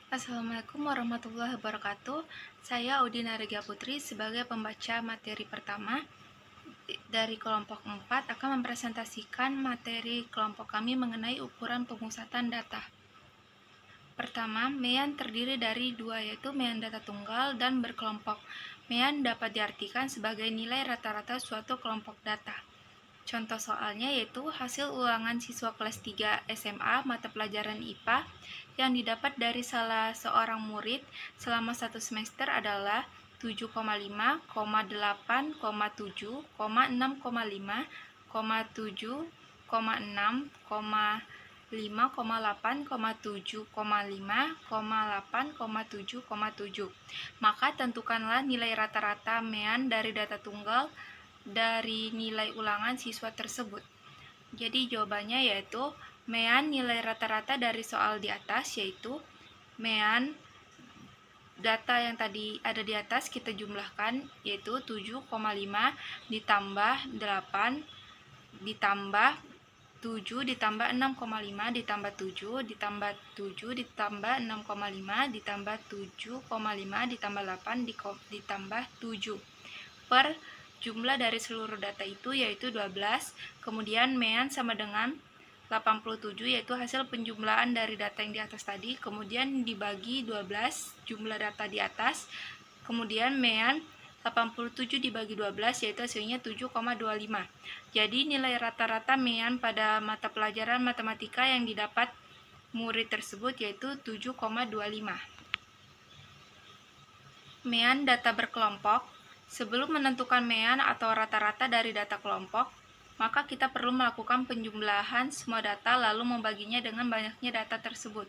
Assalamualaikum warahmatullahi wabarakatuh. Saya Audina Regia Putri sebagai pembaca materi pertama dari kelompok 4 akan mempresentasikan materi kelompok kami mengenai ukuran pemusatan data. Pertama, mean terdiri dari dua, yaitu mean data tunggal dan berkelompok. Mean dapat diartikan sebagai nilai rata-rata suatu kelompok data. Contoh soalnya yaitu hasil ulangan siswa kelas 3 SMA mata pelajaran IPA yang didapat dari salah seorang murid selama satu semester adalah 7,5, 8, 7, 6,5, 7, 6, 5, 8, 7, 5, 8, 7, 7. Maka tentukanlah nilai rata-rata mean dari data tunggal dari nilai ulangan siswa tersebut. Jadi jawabannya yaitu mean nilai rata-rata dari soal di atas, yaitu mean data yang tadi ada di atas kita jumlahkan, yaitu 7,5 ditambah 8 ditambah 7 ditambah 6,5 ditambah 7 ditambah 7 ditambah 6,5 ditambah 7,5 ditambah 8 ditambah 7 per jumlah dari seluruh data itu yaitu 12. Kemudian mean sama dengan 87, yaitu hasil penjumlahan dari data yang di atas tadi, kemudian dibagi 12 jumlah data di atas, kemudian mean 87 dibagi 12 yaitu hasilnya 7,25. Jadi nilai rata-rata mean pada mata pelajaran matematika yang didapat murid tersebut yaitu 7,25. Mean data berkelompok. Sebelum menentukan mean atau rata-rata dari data kelompok, maka kita perlu melakukan penjumlahan semua data lalu membaginya dengan banyaknya data tersebut.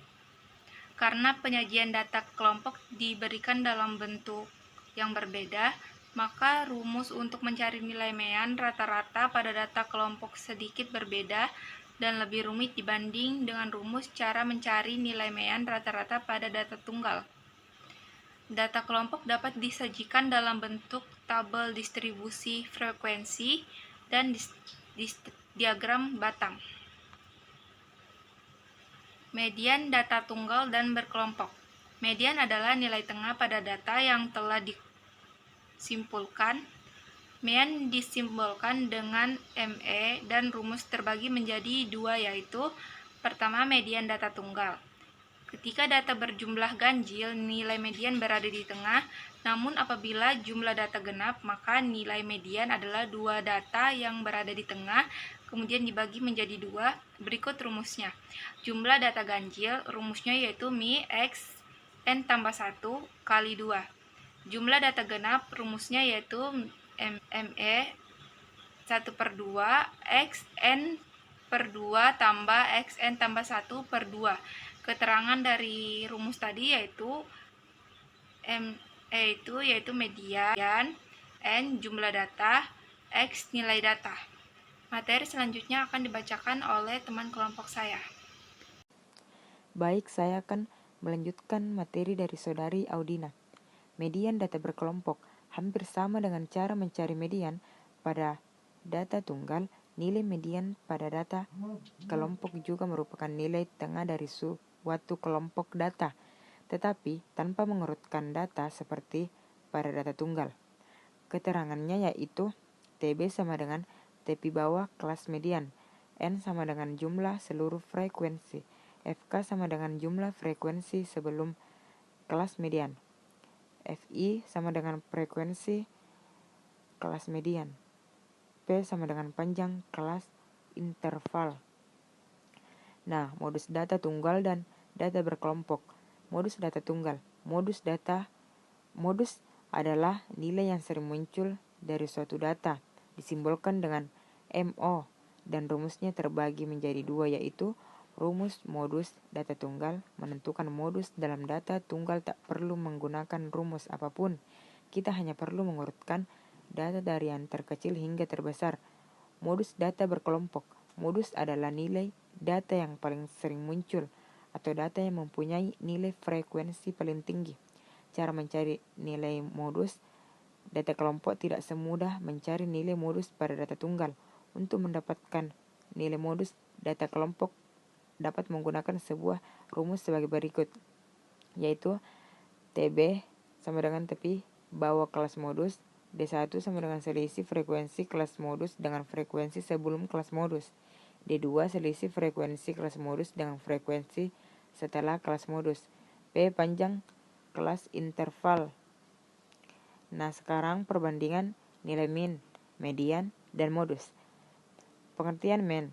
Karena penyajian data kelompok diberikan dalam bentuk yang berbeda, maka rumus untuk mencari nilai mean rata-rata pada data kelompok sedikit berbeda dan lebih rumit dibanding dengan rumus cara mencari nilai mean rata-rata pada data tunggal. Data kelompok dapat disajikan dalam bentuk tabel distribusi frekuensi dan diagram batang. Median data tunggal dan berkelompok. Median adalah nilai tengah pada data yang telah disimpulkan. Mean disimbolkan dengan ME dan rumus terbagi menjadi dua, yaitu pertama median data tunggal. Ketika data berjumlah ganjil, nilai median berada di tengah, namun apabila jumlah data genap, maka nilai median adalah dua data yang berada di tengah, kemudian dibagi menjadi dua. Berikut rumusnya. Jumlah data ganjil, rumusnya yaitu Mi X N tambah 1 kali 2. Jumlah data genap, rumusnya yaitu ME 1 per 2 X N per 2 tambah XN tambah 1 per 2. Keterangan dari rumus tadi yaitu ME yaitu median, N jumlah data, X nilai data. Materi selanjutnya akan dibacakan oleh teman kelompok saya. Baik, saya akan melanjutkan materi dari saudari Audina. Median data berkelompok hampir sama dengan cara mencari median pada data tunggal. Nilai median pada data kelompok juga merupakan nilai tengah dari suatu kelompok data, tetapi tanpa mengurutkan data seperti pada data tunggal. Keterangannya yaitu TB sama dengan TP bawah kelas median, N sama dengan jumlah seluruh frekuensi, FK sama dengan jumlah frekuensi sebelum kelas median, FI sama dengan frekuensi kelas median, P sama dengan panjang kelas interval. Nah, modus data tunggal dan data berkelompok. Modus data tunggal. Modus adalah nilai yang sering muncul dari suatu data, disimbolkan dengan MO, dan rumusnya terbagi menjadi dua, yaitu rumus modus data tunggal. Menentukan modus dalam data tunggal tak perlu menggunakan rumus apapun. Kita hanya perlu mengurutkan data dari yang terkecil hingga terbesar. Modus data berkelompok. Modus adalah nilai data yang paling sering muncul atau data yang mempunyai nilai frekuensi paling tinggi. Cara mencari nilai modus data kelompok tidak semudah mencari nilai modus pada data tunggal. Untuk mendapatkan nilai modus data kelompok dapat menggunakan sebuah rumus sebagai berikut. yaitu TB sama dengan tepi bawah kelas modus, D1 sama dengan selisih frekuensi kelas modus dengan frekuensi sebelum kelas modus, D2 selisih frekuensi kelas modus dengan frekuensi setelah kelas modus, P panjang kelas interval. Nah, sekarang perbandingan nilai min, median, dan modus. Pengertian min.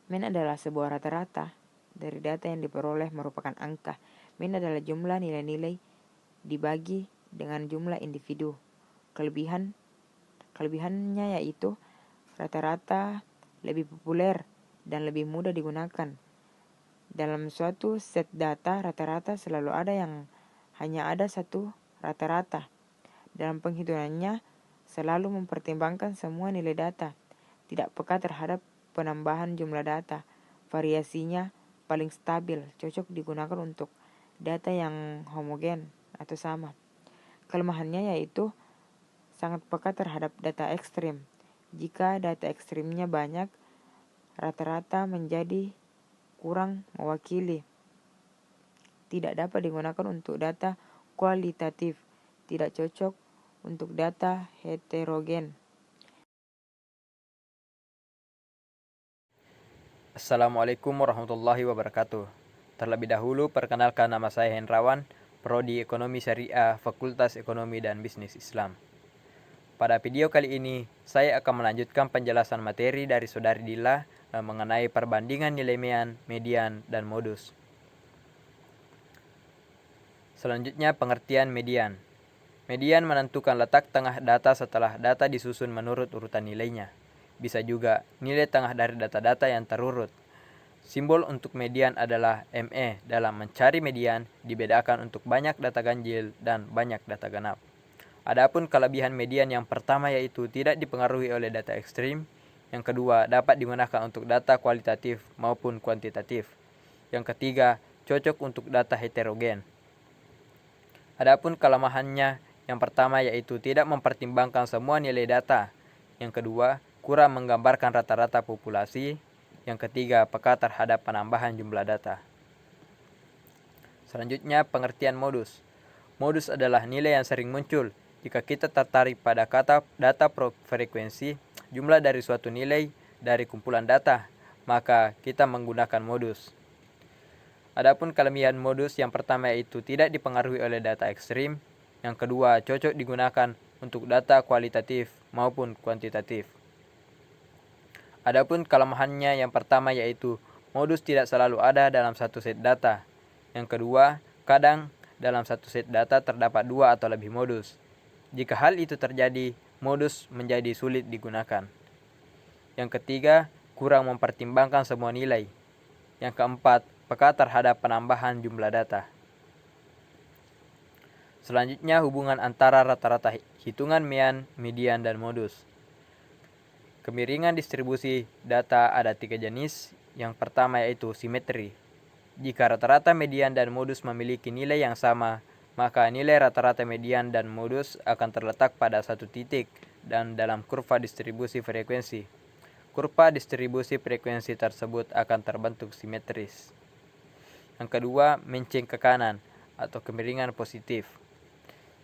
Min adalah sebuah rata-rata dari data yang diperoleh merupakan angka. Min adalah jumlah nilai-nilai dibagi dengan jumlah individu. Kelebihannya yaitu rata-rata lebih populer dan lebih mudah digunakan. Dalam suatu set data, rata-rata selalu ada yang hanya ada satu rata-rata. Dalam penghitungannya, selalu mempertimbangkan semua nilai data, tidak peka terhadap penambahan jumlah data. Variasinya paling stabil, cocok digunakan untuk data yang homogen atau sama. Kelemahannya yaitu sangat peka terhadap data ekstrim. Jika data ekstrimnya banyak, rata-rata menjadi kurang mewakili. Tidak dapat digunakan untuk data kualitatif, tidak cocok untuk data heterogen. Assalamualaikum warahmatullahi wabarakatuh. Terlebih dahulu perkenalkan, nama saya Hendrawan, Prodi Ekonomi Syariah, Fakultas Ekonomi dan Bisnis Islam. Pada video kali ini, saya akan melanjutkan penjelasan materi dari Saudari Dila mengenai perbandingan nilai median, dan modus. Selanjutnya, pengertian median. Median menentukan letak tengah data setelah data disusun menurut urutan nilainya. Bisa juga nilai tengah dari data-data yang terurut. Simbol untuk median adalah ME. Dalam mencari median, dibedakan untuk banyak data ganjil dan banyak data genap. Adapun kelebihan median yang pertama yaitu tidak dipengaruhi oleh data ekstrim. Yang kedua, dapat digunakan untuk data kualitatif maupun kuantitatif. Yang ketiga, cocok untuk data heterogen. Adapun kelemahannya, yang pertama yaitu tidak mempertimbangkan semua nilai data. Yang kedua, kurang menggambarkan rata-rata populasi. Yang ketiga, peka terhadap penambahan jumlah data. Selanjutnya, pengertian modus. Modus adalah nilai yang sering muncul jika kita tertarik pada kata data frekuensi, jumlah dari suatu nilai dari kumpulan data, maka kita menggunakan modus. Adapun kelebihan modus, yang pertama yaitu tidak dipengaruhi oleh data ekstrim. Yang kedua, cocok digunakan untuk data kualitatif maupun kuantitatif. Adapun kelemahannya, yang pertama yaitu modus tidak selalu ada dalam satu set data. Yang kedua, kadang dalam satu set data terdapat dua atau lebih modus. Jika hal itu terjadi, modus menjadi sulit digunakan. Yang ketiga, kurang mempertimbangkan semua nilai. Yang keempat, peka terhadap penambahan jumlah data. Selanjutnya, hubungan antara rata-rata hitungan median, dan modus. Kemiringan distribusi data ada 3 jenis. Yang pertama yaitu simetri. Jika rata-rata median dan modus memiliki nilai yang sama, maka nilai rata-rata median dan modus akan terletak pada satu titik dan dalam kurva distribusi frekuensi. Kurva distribusi frekuensi tersebut akan terbentuk simetris. Yang kedua, menceng ke kanan atau kemiringan positif.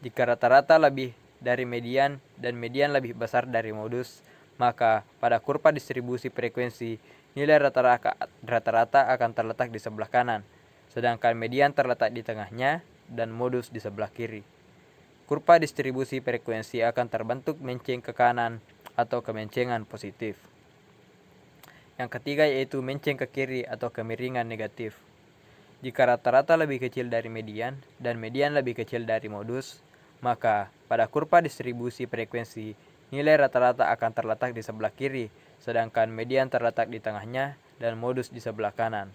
Jika rata-rata lebih dari median dan median lebih besar dari modus, maka pada kurva distribusi frekuensi, nilai rata-rata akan terletak di sebelah kanan, sedangkan median terletak di tengahnya dan modus di sebelah kiri. Kurva distribusi frekuensi akan terbentuk menceng ke kanan atau kemencengan positif. Yang ketiga yaitu menceng ke kiri atau kemiringan negatif. Jika rata-rata lebih kecil dari median dan median lebih kecil dari modus, maka pada kurva distribusi frekuensi, nilai rata-rata akan terletak di sebelah kiri, sedangkan median terletak di tengahnya dan modus di sebelah kanan.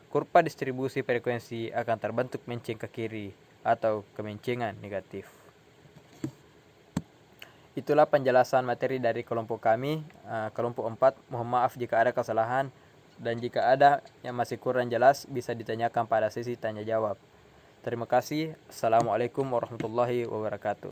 Kurva distribusi frekuensi akan terbentuk menceng ke kiri atau kemencengan negatif. Itulah penjelasan materi dari kelompok kami, kelompok 4. Mohon maaf jika ada kesalahan, dan jika ada yang masih kurang jelas bisa ditanyakan pada sesi tanya jawab. Terima kasih. Assalamualaikum warahmatullahi wabarakatuh.